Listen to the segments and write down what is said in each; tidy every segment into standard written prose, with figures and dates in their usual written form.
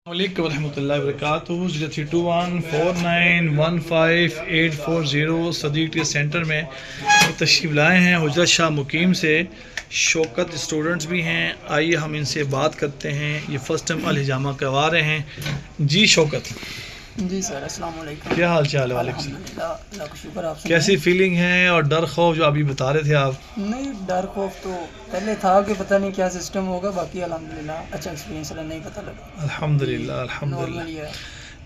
السلام علیکم ورحمۃ اللہ وبرکاتہ. 0321491580 صدیق ٹی سینٹر میں تشریف لائے ہیں. حجرت شاہ مقیم سے شوکت اسٹوڈنٹس بھی ہیں. آئیے ہم ان سے بات کرتے ہیں. یہ فرسٹ ٹائم الحجامہ کروا رہے ہیں. جی شوکت جی سر، السلام علیکم. کیا حال چال ہے؟ وعلیکم الحمد للہ، اللہ کا شکر. آپ کیسی فیلنگ ہے؟ اور ڈر خوف جو ابھی بتا رہے تھے آپ؟ نہیں، ڈر خوف تو پہلے تھا کہ پتہ نہیں کیا سسٹم ہوگا، باقی الحمدللہ اچھا ایکسپیرینس رہا، نہیں پتہ لگا. الحمدللہ الحمدللہ. نارمل ہی ہے.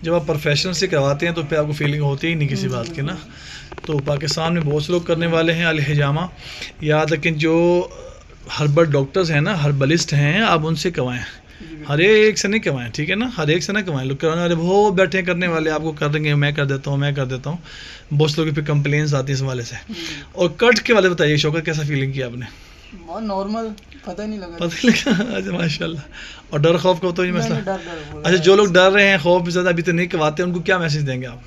جب آپ پروفیشنل سے کرواتے ہیں تو پھر آپ کو فیلنگ ہوتی ہی نہیں کسی بات کی نا. تو پاکستان میں بہت سے لوگ کرنے والے ہیں الحجامہ. یاد رکھیں جو ہربل ڈاکٹرز ہیں نا، ہربلسٹ ہیں، آپ ان سے کروائیں. ہر ایک سے نہیں کروائیں، ٹھیک ہے نا؟ ہر ایک سے نہ کروائیں. لوگ کرانے والے بہت بیٹھے کرنے والے آپ کو کر دیں گے، میں کر دیتا ہوں، میں کر دیتا ہوں. بہت سے لوگوں پہ کمپلینس آتی ہیں اس حوالے سے. اور کٹ کے والے بتائیے شوکت، کیسا فیلنگ کیا آپ نے؟ بہت نارمل، پتہ ہی نہیں لگا. پتہ نہیں لگا. اچھا ماشاء اللہ. اور ڈر خوف کا تو یہ مسئلہ؟ ڈر اچھا، جو لوگ ڈر رہے ہیں، خوف زیادہ ابھی تو نہیں کرواتے، ان کو کیا میسج دیں گے آپ؟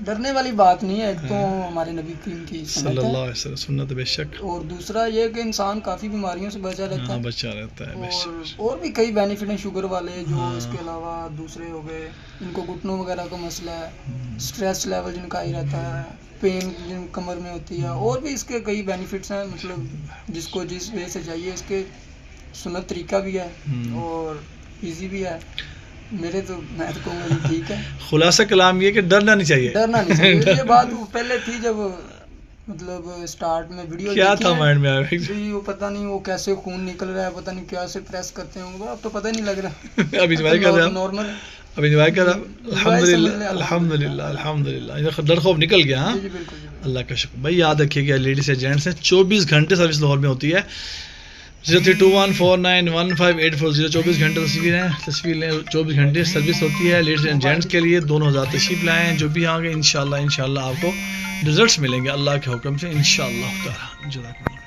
ڈرنے والی بات نہیں ہے. ایک تو ہمارے نبی کریم کی صلی اللہ علیہ وسلم سنت بے شک، اور دوسرا یہ کہ انسان کافی بیماریوں سے بچا رہتا ہے. بچا رہتا ہے بے شک. اور بھی کئی بینیفٹ ہیں شوگر والے، جو اس کے علاوہ دوسرے ہو گئے. ان کو گھٹنوں وغیرہ کا مسئلہ ہے، اسٹریس لیول جن کا ہی رہتا ہے، پین جن کمر میں ہوتی ہے، اور بھی اس کے کئی بینیفٹس ہیں. مطلب جس کو جس وے سے چاہیے، اس کے سنت طریقہ بھی ہے اور ایزی بھی ہے. میں تو کہوں گا ٹھیک ہے. خلاصہ کلام یہ کہ ڈرنا نہیں چاہیے. ڈرنا نہیں چاہیے. یہ بات پہلے تھی جب مطلب اسٹارٹ میں ویڈیو کیا تھا مائنڈ میں آیا؟ وہ پتہ نہیں وہ کیسے خون نکل رہا ہے، پتہ نہیں کیسے پریس کرتے ہوں گے. اب تو پتہ نہیں لگ رہا. اب انجوائے کر رہے ہیں، نارمل اب انجوائے کر رہے ہیں. الحمدللہ الحمدللہ الحمدللہ. ڈر خوف نکل گیا. ہاں اللہ کا شکر. بھائی یاد رکھیے گا، لیڈیز یا جینٹس ہیں، 24 گھنٹے سروس لاہور میں ہوتی ہے. 0321491580 24 گھنٹے تصویر لیں. 24 گھنٹے سروس ہوتی ہے لیڈیز اینڈ جینٹس کے لیے. دونوں ہزار تشریف لائیں. جو بھی آئیں گے انشاءاللہ آپ کو رزلٹس ملیں گے اللہ کے حکم سے انشاءاللہ تعالی. جزاک اللہ.